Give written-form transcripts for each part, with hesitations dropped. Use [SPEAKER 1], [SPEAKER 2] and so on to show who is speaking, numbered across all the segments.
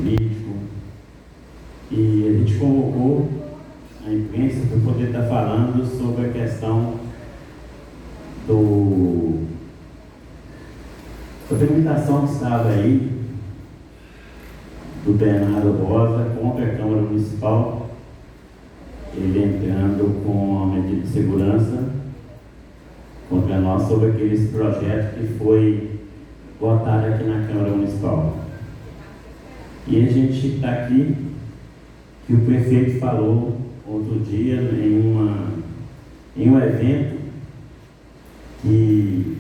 [SPEAKER 1] jurídico, e a gente convocou a imprensa para poder estar falando sobre a questão da tramitação que estava aí do Bernardo Rosa contra a Câmara Municipal, ele entrando com a medida de segurança contra nós sobre aquele projeto que foi votado aqui na Câmara Municipal. E a gente está aqui, que o prefeito falou outro dia em um evento que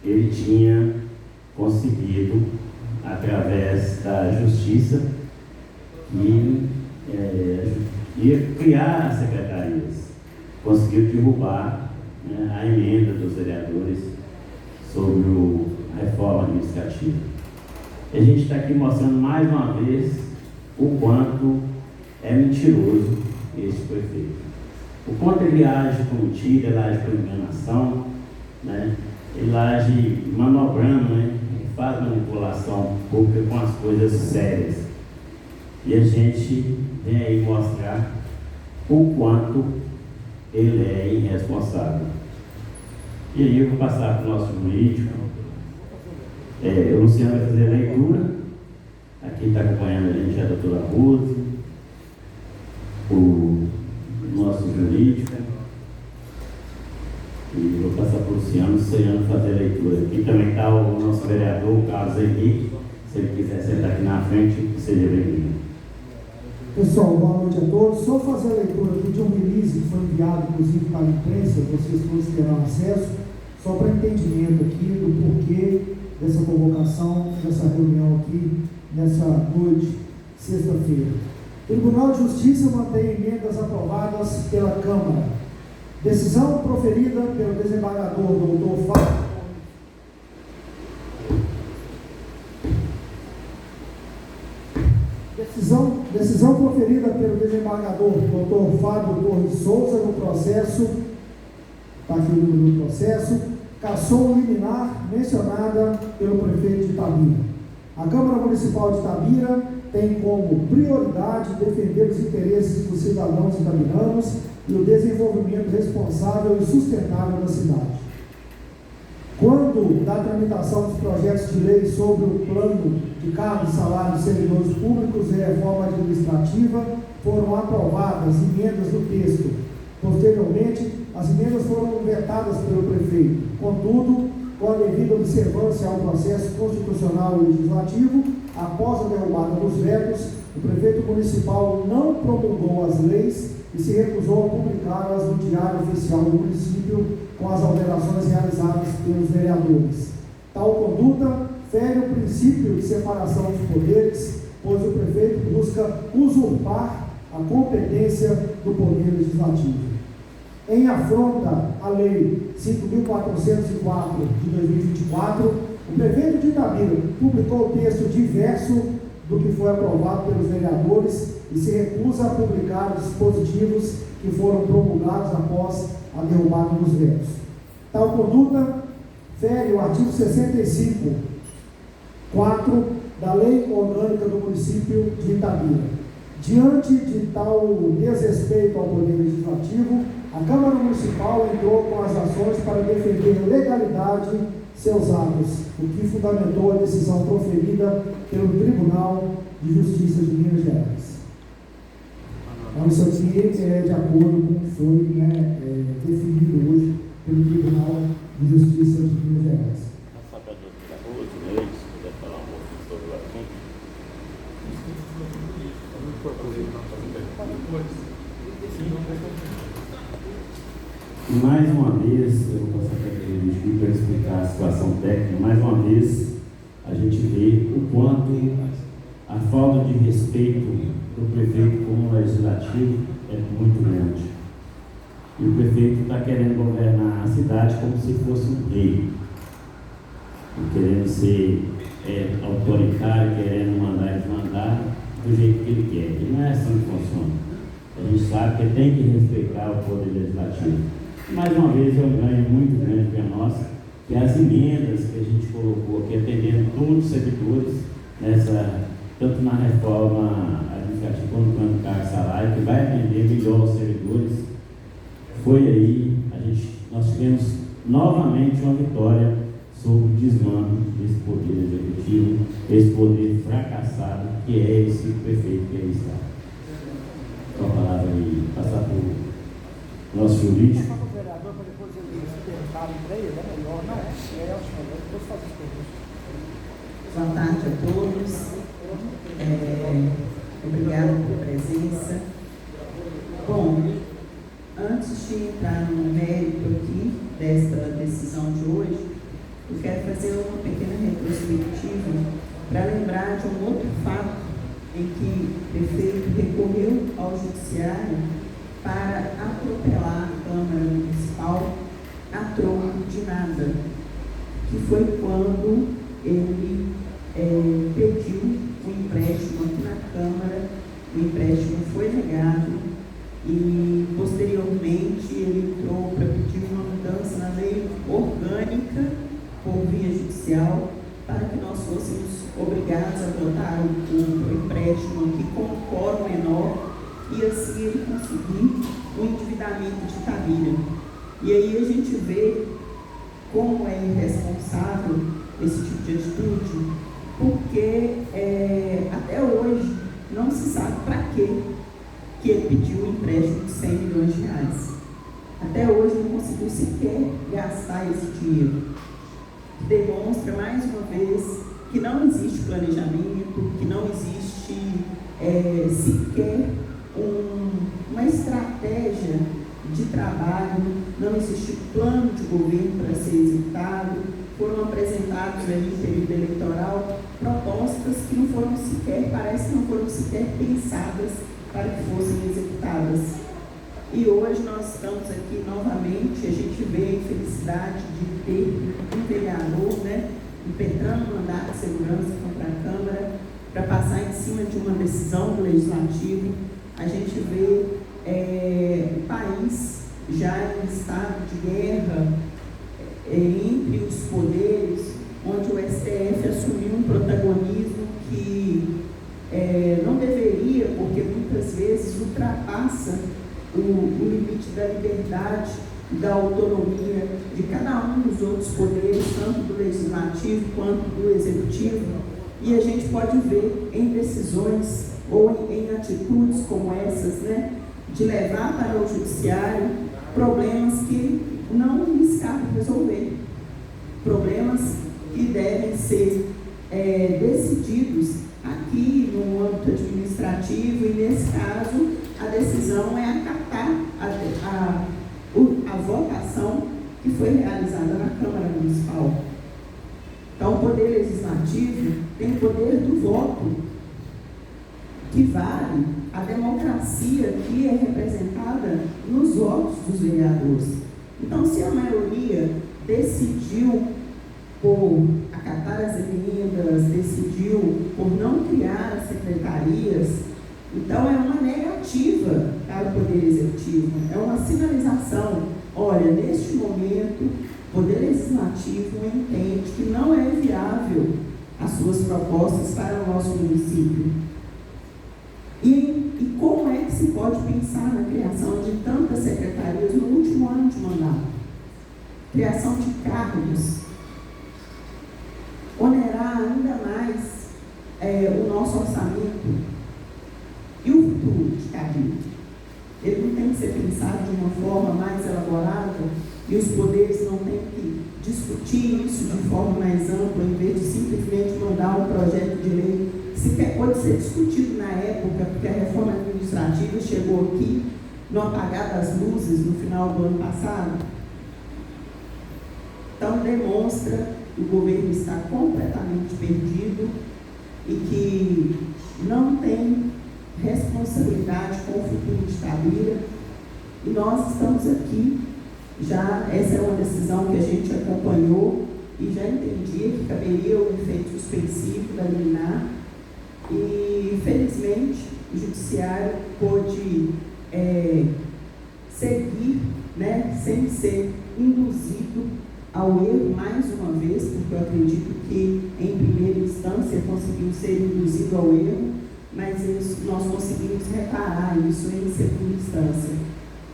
[SPEAKER 1] ele tinha conseguido, através da justiça, ia criar as secretarias. Conseguiu derrubar, né, a emenda dos vereadores sobre a reforma administrativa. E a gente está aqui mostrando mais uma vez o quanto é mentiroso esse prefeito. O quanto ele age com mentira, ele age com enganação, né? Ele age manobrando, né? Ele faz manipulação pública com as coisas sérias. E a gente vem aí mostrar o quanto ele é irresponsável. E aí eu vou passar para o nosso jurídico. O Luciano vai fazer a leitura. Aqui está acompanhando a gente a doutora Rose, o nosso jurídico. E vou passar para o Luciano fazer a leitura. Aqui também está o nosso vereador, o Carlos Henrique. Se ele quiser sentar aqui na frente, seja bem-vindo.
[SPEAKER 2] Pessoal, boa noite a todos. Só fazer a leitura aqui de um release que foi enviado, inclusive, para a imprensa, vocês todos terão acesso, só para entendimento aqui do porquê dessa convocação, dessa reunião aqui, nessa noite, sexta-feira. O Tribunal de Justiça mantém emendas aprovadas pela Câmara. Decisão proferida pelo desembargador Dr. Fábio. Decisão proferida pelo desembargador Dr. Fábio Torres Souza no processo, está aqui o número do processo, cassou liminar mencionada pelo prefeito de Itabira. A Câmara Municipal de Itabira tem como prioridade defender os interesses dos cidadãos itabiranos e o desenvolvimento responsável e sustentável da cidade. Quando da tramitação dos projetos de lei sobre o plano de cargos e salários de servidores públicos e reforma administrativa, foram aprovadas emendas do texto. Posteriormente, as emendas foram vetadas pelo prefeito. Contudo, com a devida observância ao processo constitucional e legislativo, após a derrubada dos vetos, o prefeito municipal não promulgou as leis e se recusou a publicá-las no Diário Oficial do município com as alterações realizadas pelos vereadores. Tal conduta fere o princípio de separação de poderes, pois o prefeito busca usurpar a competência do Poder Legislativo. Em afronta à Lei 5.404 de 2024, o prefeito de Itabira publicou texto diverso do que foi aprovado pelos vereadores e se recusa a publicar os dispositivos que foram promulgados após a derrubada dos vetos. Tal conduta fere o artigo 65, 4 da Lei Orgânica do Município de Itabira. Diante de tal desrespeito ao Poder Legislativo, a Câmara Municipal entrou com as ações para defender legalidade seus atos, o que fundamentou a decisão proferida pelo Tribunal de Justiça de Minas Gerais. Então, isso aqui é de acordo com o que foi definido hoje pelo Tribunal de Justiça de Minas Gerais.
[SPEAKER 1] Mais uma vez, eu vou passar para aquele para explicar a situação técnica, mais uma vez a gente vê o quanto a falta de respeito do prefeito com o legislativo é muito grande. E o prefeito está querendo governar a cidade como se fosse um rei, querendo ser autoritário, querendo mandar e desmandar do jeito que ele quer. E não é assim que funciona. A gente sabe que tem que respeitar o poder legislativo. Mais uma vez, é um ganho muito grande para nós, que as emendas que a gente colocou aqui, atendendo todos os servidores tanto na reforma administrativa quanto no plano de cargo e salário, que vai atender melhor os servidores. Foi aí, nós tivemos novamente uma vitória sobre o desmando desse poder executivo, esse poder fracassado que é esse prefeito que aí está. Então, a palavra aí, passar para o nosso jurídico.
[SPEAKER 3] Boa tarde a todos. Obrigada pela presença. Bom, antes de entrar no mérito aqui desta decisão de hoje, eu quero fazer uma pequena retrospectiva para lembrar de um outro fato em que o prefeito recorreu ao judiciário para atropelar a Câmara Municipal a troco de nada, que foi quando ele pediu um empréstimo aqui na Câmara, o empréstimo foi negado e, posteriormente, ele entrou para pedir uma mudança na lei orgânica por via judicial para que nós fôssemos obrigados a votar o empréstimo aqui com um quórum menor e assim ele conseguir o endividamento de Itabira. E aí a gente vê como é irresponsável esse tipo de atitude, porque até hoje não se sabe para que ele pediu um empréstimo de 100 milhões de reais. Até hoje não conseguiu sequer gastar esse dinheiro. Demonstra mais uma vez que não existe planejamento, que não existe sequer uma estratégia de trabalho, não existe plano de governo para ser executado. Foram apresentados ali em período eleitoral propostas que não foram sequer, parece que não foram sequer pensadas para que fossem executadas. E hoje nós estamos aqui novamente, a gente vê a infelicidade de ter um vereador, impetrando o mandato de segurança contra a Câmara para passar em cima de uma decisão do Legislativo. A gente vê o país já em estado de guerra entre os poderes, onde o STF assumiu um protagonismo que não deveria, porque muitas vezes ultrapassa o limite da liberdade, da autonomia de cada um dos outros poderes, tanto do Legislativo quanto do Executivo, e a gente pode ver em decisões ou em atitudes como essas, de levar para o Judiciário problemas que não lhes cabe resolver, problemas que devem ser decididos aqui no âmbito administrativo, e nesse caso a decisão é acatar a votação que foi realizada na Câmara Municipal. Então o Poder Legislativo tem o poder do voto, que vale a democracia que é representada nos votos dos vereadores. Então, se a maioria decidiu por acatar as emendas, decidiu por não criar as secretarias, então é uma negativa para o Poder Executivo, é uma sinalização. Olha, neste momento, o Poder Legislativo entende que não é viável as suas propostas para o nosso município. E como é que se pode pensar na criação de tantas secretarias no último ano de mandato? Criação de cargos, onerar ainda mais o nosso orçamento e o futuro de Itabira. Ele não tem que ser pensado de uma forma mais elaborada e os poderes não têm que discutir isso de forma mais ampla, em vez de simplesmente mandar um projeto de lei que sequer pode ser discutido na época, porque a reforma administrativa chegou aqui no apagar das luzes no final do ano passado. Então demonstra que o governo está completamente perdido e que não tem responsabilidade com o futuro de Itabira. E nós estamos aqui, já essa é uma decisão que a gente acompanhou e já entendia que caberia o efeito suspensivo da liminar, e felizmente o Judiciário pôde seguir, sem ser induzido ao erro mais uma vez, porque eu acredito que em primeira instância conseguiu ser induzido ao erro, mas nós conseguimos reparar isso em segunda instância.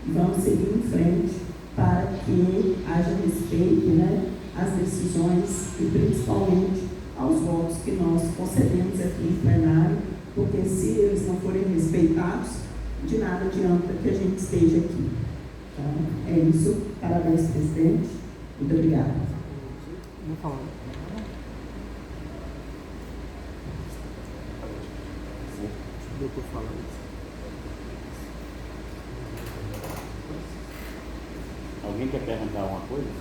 [SPEAKER 3] Vamos seguir em frente para que haja respeito, né, às decisões e principalmente aos votos que nós concedemos aqui em plenário, porque se eles não forem respeitados, de nada adianta que a gente esteja aqui. Então, é isso. Parabéns, presidente. Muito obrigada.
[SPEAKER 1] Alguém quer perguntar alguma coisa?
[SPEAKER 4] Não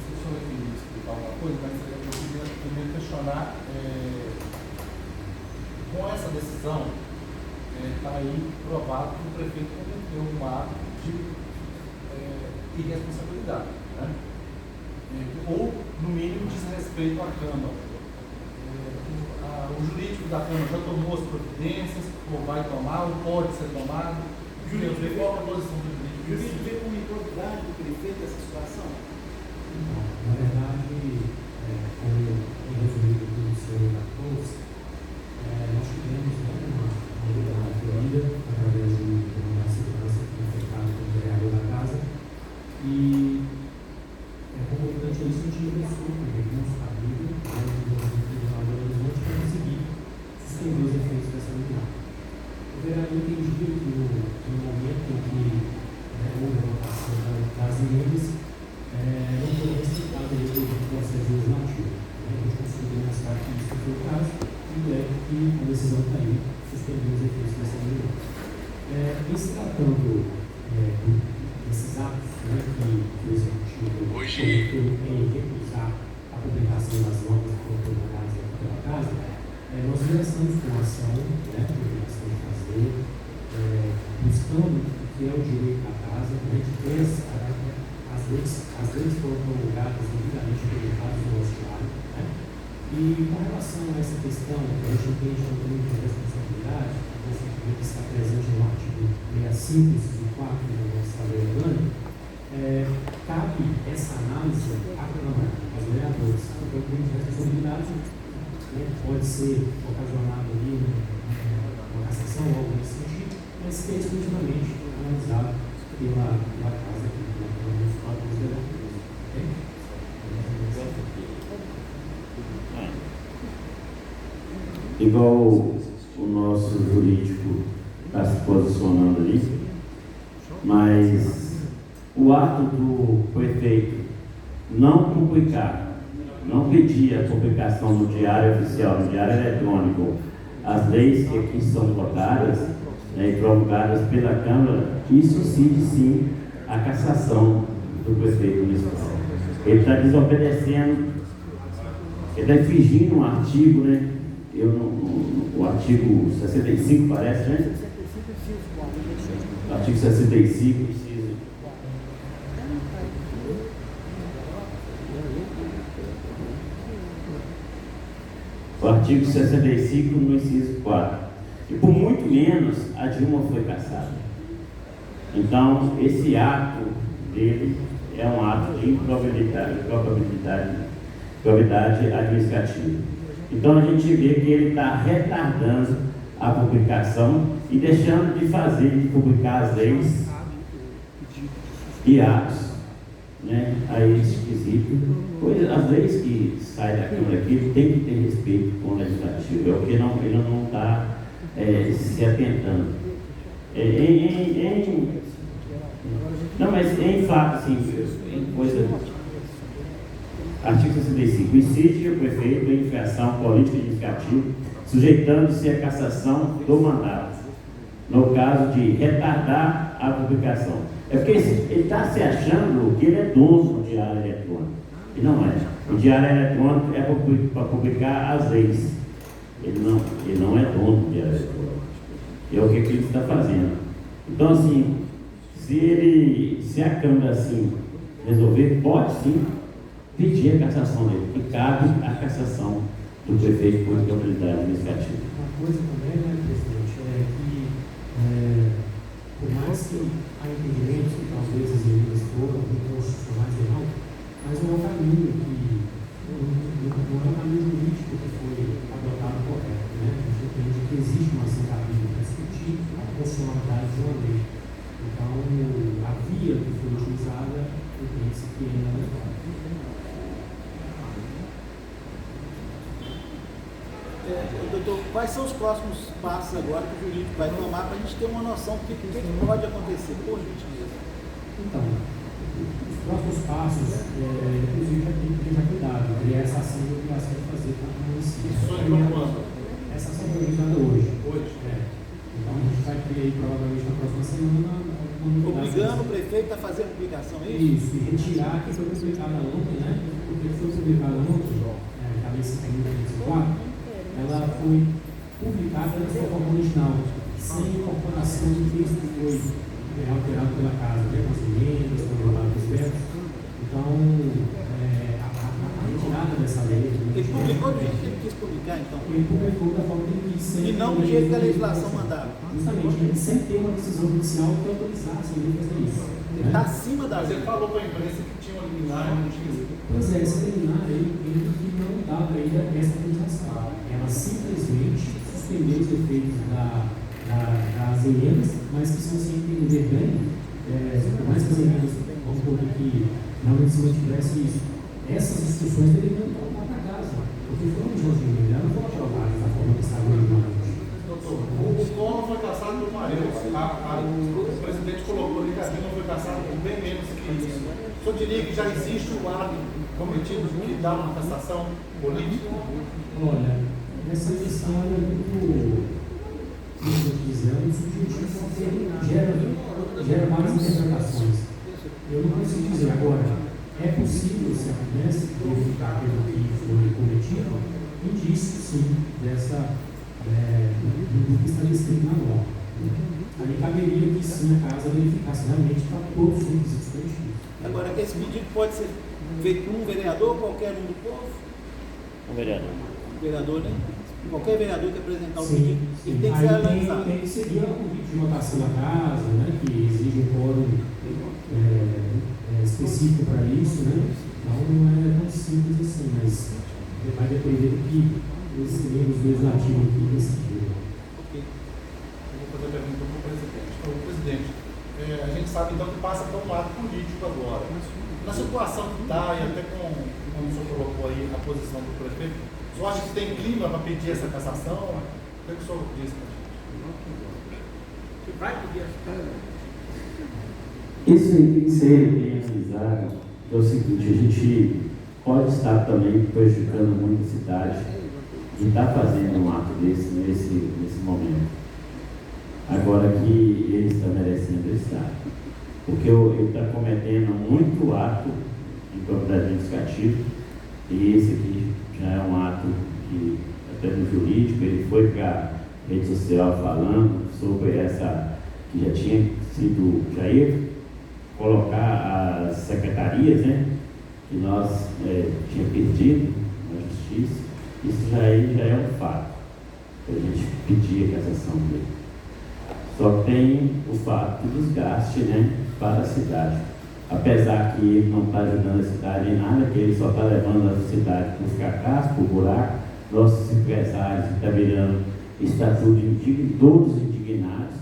[SPEAKER 4] sei se eu queria explicar alguma coisa, mas eu queria primeiro questionar, com essa decisão, está aí provado que o prefeito cometeu um ato de irresponsabilidade, né? Ou, no mínimo, desrespeito à Câmara. O jurídico da Câmara já tomou as providências, ou vai tomar, ou pode ser tomado. Jurídico, qual a posição do jurídico?
[SPEAKER 5] O jurídico vê como improbidade do prefeito essa situação?
[SPEAKER 6] Não, na verdade, como resumido pelo senhor da Cruz, nós tivemos uma medida através de uma segurança que foi feita pelo vereador da casa e concomitante a isso a gente ingressou com recurso da Bíblia do Tribunal de Belo Horizonte para conseguir suspender os efeitos dessa medida. O vereador entendia que no momento em que houve a votação das emendas, não foi respeitado o processo legislativo. A gente conseguiu mostrar que isso foi o caso, e é que a decisão está aí, suspender os efeitos dessa medida. Em se tratando desses atos, que o Executivo cometeu em recusar a publicação das normas que foram publicadas aqui pela Casa, nós ingressamos com a ação, de obrigação de fazer, buscando o que é o direito da Casa, a gente tem as leis foram promulgadas devidamente publicadas no nosso diário, né? E com relação a essa questão, a gente entende também de responsabilidade, o sentimento que está presente no artigo 65, inciso 4 do nosso Estado orgânico, cabe essa análise à Câmara, aos vereadores, porque o crime de responsabilidade pode ser ocasionado ali uma cassação ou algo nesse sentido, mas que é exclusivamente analisado pela Casa aqui, pela Câmara Municipal dos Vereadores.
[SPEAKER 1] Igual o nosso jurídico está se posicionando ali, mas o ato do prefeito não publicar, não pedir a publicação no Diário Oficial, no Diário Eletrônico, as leis que aqui são votadas e promulgadas pela Câmara, isso incide sim a cassação do prefeito municipal. Ele está desobedecendo, ele está infringindo um artigo, né? O artigo 65 parece, né? O artigo 65 precisa. O artigo 65 no inciso 4. E por muito menos a Dilma foi cassada. Então, esse ato dele é um ato de improbidade administrativa. Então, a gente vê que ele está retardando a publicação e deixando de publicar as leis e atos, né, a esse quesito. As leis que saem da Câmara aqui tem que ter respeito com o legislativo, é o que ele não está se atentando. Não, mas em fato, assim, em coisa. Artigo 65. Incide o prefeito em infração política administrativa, sujeitando-se à cassação do mandato, no caso de retardar a publicação. É porque ele está se achando que ele é dono do Diário Eletrônico. E não é. O Diário Eletrônico é para publicar as leis. Ele não é dono do Diário Eletrônico. É o que ele está fazendo. Então, assim, se a Câmara assim resolver, pode sim pedir a cassação dele, e cabe a cassação do prefeito por incapacidade administrativa.
[SPEAKER 6] Uma coisa também, né, presidente, é que por mais que há entendimentos que talvez as medidas foram inconstitucionais ou não, mas não é um caminho que não é um caminho jurídico que foi adotado correto, né? A gente entende que existe uma ação cabível para discutir a constitucionalidade de uma lei. Então, a via que foi utilizada, eu penso que é inadequada.
[SPEAKER 5] Doutor, quais são os próximos passos agora que o jurídico vai tomar para a gente ter uma noção do que pode acontecer, por gentileza?
[SPEAKER 6] Então, os próximos passos, inclusive, já tem que ter cuidado, e essa ação de obrigação de fazer com o município. Essa ação foi realizada hoje. Então, a gente vai ter aí, provavelmente, na próxima semana,
[SPEAKER 5] Obrigando o prefeito a fazer a publicação, é isso?
[SPEAKER 6] Isso, e retirar que foi publicada ontem, né? Porque foi publicada ontem, cabeça 30, ela foi publicada na sua forma original, sem incorporação do texto que foi alterado pela casa, né? Com as emendas, com os verbos. Então, a retirada dessa lei.
[SPEAKER 5] Ele publicou do jeito que ele quis publicar, então?
[SPEAKER 6] Ele publicou da forma que ele quis.
[SPEAKER 5] E não do jeito que a legislação mandava.
[SPEAKER 6] Justamente, sem ter uma decisão judicial que autorizasse ele a fazer isso.
[SPEAKER 5] Ele está acima da
[SPEAKER 4] Mas
[SPEAKER 5] lei.
[SPEAKER 4] ele falou para a imprensa que tinha um liminar e não tinha.
[SPEAKER 6] Pois é, esse liminar ele que não dava ainda essa autorização. Ela simplesmente suspendeu os efeitos das emendas, mas que, se você entender bem, por mais que as emendas, vamos supor que realmente se mantivesse isso, essas discussões deveriam voltar para casa, porque foram de emendas, elas não foram aprovadas da forma que estava originalmente.
[SPEAKER 4] Doutor, o Collor foi caçado por Maria. O presidente colocou ali que a Dilma foi caçada por bem menos que isso. O senhor diria que já existe um ato cometido que dá uma cassação política?
[SPEAKER 6] Olha, essa questão é muito dizendo, gera várias interpretações. Eu não consigo dizer agora, é possível, se acontece, verificar pelo que foi cometido, indício sim dessa do que está descrito na norma. Aí caberia que sim a casa verificasse realmente para todos os requisitos preenchidos.
[SPEAKER 5] Agora, esse pedido pode ser feito por um vereador, qualquer um do povo?
[SPEAKER 1] Um vereador.
[SPEAKER 5] Um vereador, né? Qualquer vereador que apresentar o
[SPEAKER 6] Sim,
[SPEAKER 5] pedido,
[SPEAKER 6] sim.
[SPEAKER 5] ele tem que
[SPEAKER 6] Aí
[SPEAKER 5] ser analisado.
[SPEAKER 6] tem que seguir o convite de votação da casa, né, que exige um quórum específico para isso, né? Então não é tão simples assim, mas vai depender do que esses membros legislativos aqui decidiram.
[SPEAKER 4] Ok. Eu vou fazer a pergunta para o presidente. Então, presidente, a gente sabe então que passa por um ato político agora. Na situação que está, e até como o senhor colocou aí a posição do prefeito, o senhor acha que tem clima para pedir essa cassação? O que o senhor diz para a gente?
[SPEAKER 5] Que vai pedir
[SPEAKER 1] Isso aí tem que ser bem analisado. É o seguinte, a gente pode estar também prejudicando muito a cidade de estar fazendo um ato desse nesse momento. Agora que ele está merecendo estar. Porque ele está cometendo muito ato de propriedade administrativa, e esse aqui já é um ato que, até no jurídico, ele foi para a rede social falando sobre essa, que já tinha sido, já ia colocar as secretarias, né, que nós tinha perdido na justiça. Isso já é um fato, para a gente pedir a cassação dele. Só tem o fato do desgaste, né, para a cidade. Apesar que ele não está ajudando a cidade em nada, que ele só está levando a cidade para os fracassos, para o buraco, nossos empresários estão virando estatuto indigno, todos indignados.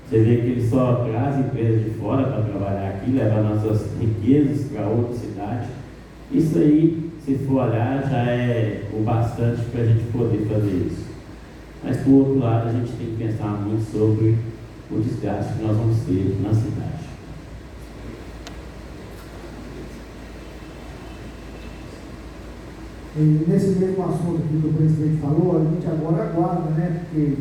[SPEAKER 1] Você vê que ele só traz empresas de fora para trabalhar aqui, levar nossas riquezas para outra cidade. Isso aí, se for olhar, já é o bastante para a gente poder fazer isso. Mas, por outro lado, a gente tem que pensar muito sobre o desgaste que nós vamos ter na cidade.
[SPEAKER 2] E nesse mesmo assunto que o presidente falou, a gente agora aguarda, né? Porque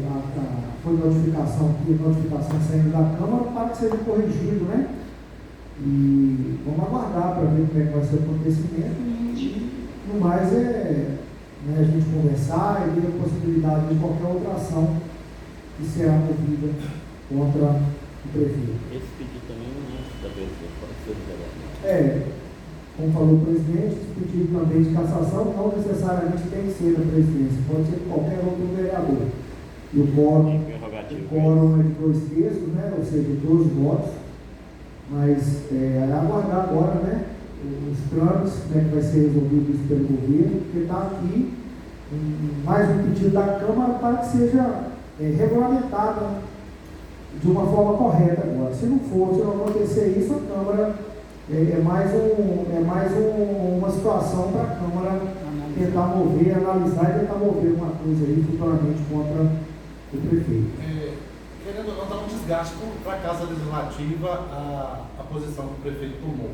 [SPEAKER 2] foi notificação aqui, notificação saindo da Câmara para que seja corrigido, né? E vamos aguardar para ver como é que vai ser o acontecimento e no mais né, a gente conversar e ver a possibilidade de qualquer outra ação que será movida contra o prefeito.
[SPEAKER 1] Esse pedido também não é da pessoa, pode ser do vereador.
[SPEAKER 2] Como falou o presidente, esse pedido também de cassação não necessariamente tem que ser da presidência, pode ser de qualquer outro vereador. E o quórum quórum é de 2/3, né? Ou seja, 12 votos. Mas é aguardar agora, né? Os trâmites, né, que vai ser resolvido isso pelo governo, porque está aqui mais um pedido da Câmara para que seja regulamentada de uma forma correta agora. Se não for, se não acontecer isso, a Câmara é mais uma situação para a Câmara tentar mover, analisar e tentar mover uma coisa aí futuramente contra o prefeito.
[SPEAKER 4] Querendo ou não, está um desgaste para a Casa Legislativa a posição que o prefeito tomou.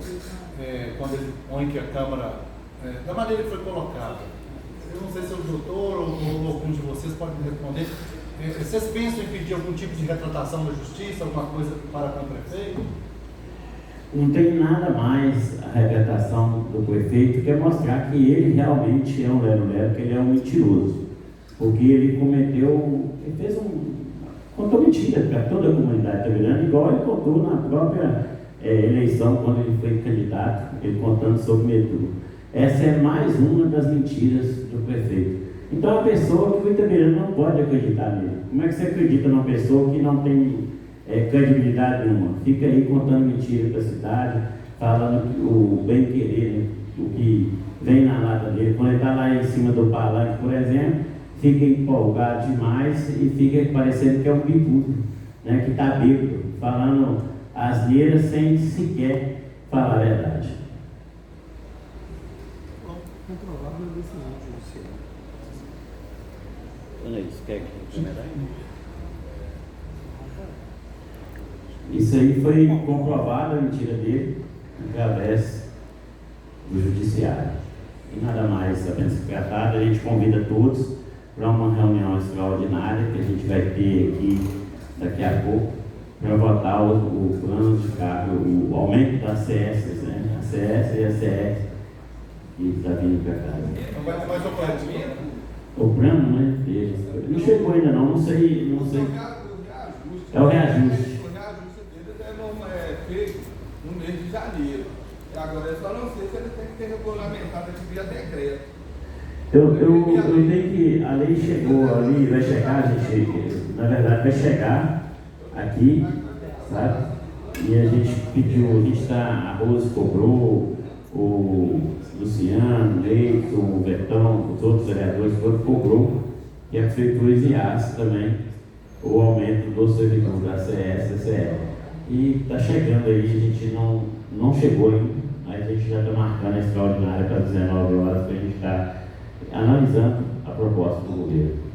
[SPEAKER 4] Quando ele põe que a Câmara, da maneira que foi colocada. Eu não sei se o doutor ou algum de vocês pode me responder. Vocês pensam em pedir algum tipo de retratação da Justiça, alguma coisa para com o prefeito?
[SPEAKER 1] Não tem nada mais a retratação do prefeito que é mostrar que ele realmente é um lero-lero, que ele é um mentiroso. Porque ele contou mentira para toda a comunidade tabeliana, igual ele contou na própria eleição, quando ele foi candidato, ele contando sobre o metrô. Essa é mais uma das mentiras do prefeito. Então, a pessoa que foi tabeliano não pode acreditar nele. Como é que você acredita numa pessoa que não tem credibilidade nenhuma? Fica aí contando mentira para a cidade, falando o bem-querer, né? O que vem na lata dele. Quando ele está lá em cima do palanque, por exemplo, fica empolgado demais e fica parecendo que é um bicudo, né? Que está bêbado, falando asneiras sem sequer falar a verdade.
[SPEAKER 5] Comprovável decisão judicial.
[SPEAKER 1] Olha isso, quer que isso aí foi comprovado a mentira dele através do judiciário. E nada mais apenas tratado, a gente convida todos para uma reunião extraordinária que a gente vai ter aqui daqui a pouco para votar o plano de cargo, o aumento das CS, né? A CS e a CS que está vindo para cá.
[SPEAKER 4] Não vai ter mais operativa?
[SPEAKER 1] O plano, né? Não chegou ainda não sei. É o reajuste.
[SPEAKER 7] O reajuste dele não é feito no mês de janeiro. E agora eu só não sei se ele tem que ter regulamentado aqui via decreto.
[SPEAKER 1] Eu tenho que. A lei chegou ali, vai chegar, na verdade vai chegar aqui, sabe? E a gente pediu, a Rose cobrou, o Luciano, o Leito, o Betão, os outros vereadores, todos cobrou, e a Prefeitura exigisse também o aumento do servidor da CS, da CE. E está chegando aí, a gente não chegou ainda, mas a gente já está marcando a extraordinária para 19 horas, para a gente estar analisando a proposta do governo.